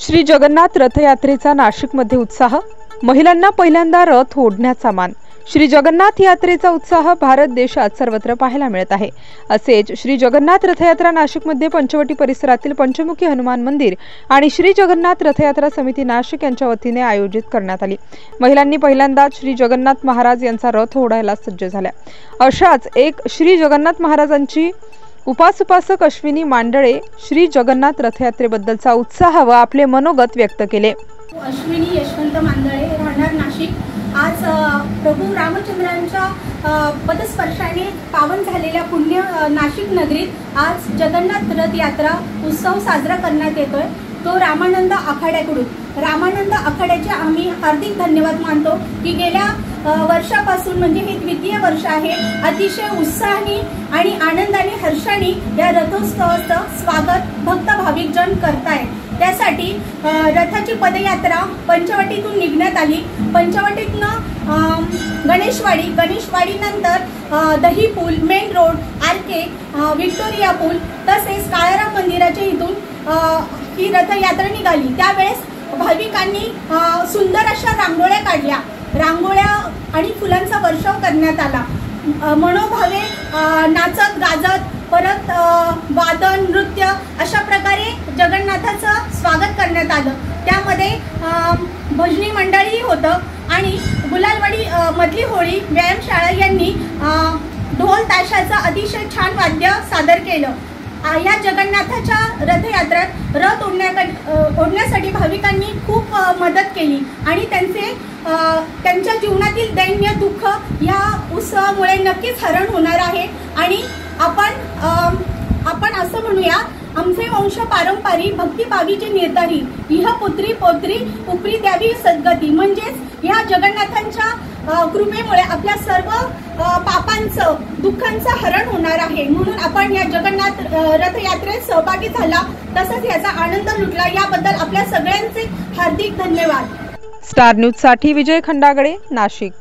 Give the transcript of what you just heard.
श्री जगन्नाथ रथयात्रेचा नाशिकमध्ये उत्साह, महिलांना पहिल्यांदा रथ ओढण्याचा मान। श्री जगन्नाथ यात्रेचा उत्साह भारत देशात सर्वत्र पाहायला मिळत आहे। असेच श्री जगन्नाथ रथयात्रा नाशिकमध्ये पंचवटी परिसरातील पंचमुखी हनुमान मंदिर आणि श्री जगन्नाथ रथयात्रा समिती नाशिक यांच्या वतीने आयोजित करण्यात आली। महिलांनी पहिल्यांदा श्री जगन्नाथ महाराज यांचा रथ ओढायला सज्ज झाल्या। अशाच एक श्री जगन्नाथ महाराजांची उपासक अश्विनी मांडळे श्री जगन्नाथ रथयात्रेबद्दलचा उत्साह व आपले मनोगत व्यक्त केले। अश्विनी यशवंत मांडळे, राहणार नाशिक। आज प्रभू रामचंद्रांच्या पदस्पर्शाने पावन झालेल्या पुण्य नाशिक नगरीत आज जगन्नाथ रथ यात्रा उत्सव साजरा करण्यात येतोय। तो रामानंद आखाड्याकडून रामानंद आखाड्याचे आम्ही हार्दिक धन्यवाद मानतो की गेल्या वर्षापासून म्हणजे हे द्वितीय वर्ष आहे, अतिशय उत्साहाने आणि आनंदाने हर्षाने या रथोत्सवाचं स्वागत भक्त भाविक जन करतायत। त्यासाठी रथाची पदयात्रा पंचवटीतून निघण्यात आली। पंचवटीतनं गणेशवाडी नंतर दही पूल, मेन रोड, आरके, विक्टोरिया पूल तसेच काळाराम मंदिराच्या इथून ही रथयात्रा निघाली। त्यावेळेस भाविकांनी सुंदर अशा रांगोळ्या काढल्या, रांगोळ्या आणि फुलांचा वर्षाव करण्यात आला। मनोभावे नाचत गाजत परत वादन नृत्य अशा प्रकारे जगन्नाथाचं स्वागत करण्यात आलं। त्यामध्ये भजनी मंडळी होतं आणि गुलालवाडी मधली होळी व्यायामशाळा यांनी ढोल ताशाचं अतिशय छान वाद्य सादर केलं। या जगन्नाथाच्या रथयात्रेत रथ ओढण्यासाठी भाविकांनी खूप मदत केली आणि त्यांच्या जीवनातील दैन्य दुःख या उत्सवामुळे नक्कीच हरण होणार आहे। आणि आपण असं म्हणूया, आमचे वंश पारंपरिक भक्तिभावीचे निर्धारी इह पुत्री पौत्री उपरी द्यावी सद्गती। म्हणजेच या जगन्नाथांच्या कृपेमुळे आपल्या सर्व पापांचं दुःखांचं हरण होणार आहे। म्हणून आपण या जगन्नाथ रथयात्रेत सहभागी झाला, तसंच याचा आनंद लुटला, याबद्दल आपल्या सगळ्यांचे हार्दिक धन्यवाद। स्टार न्यूज साठी विजय खंडागळे, नाशिक।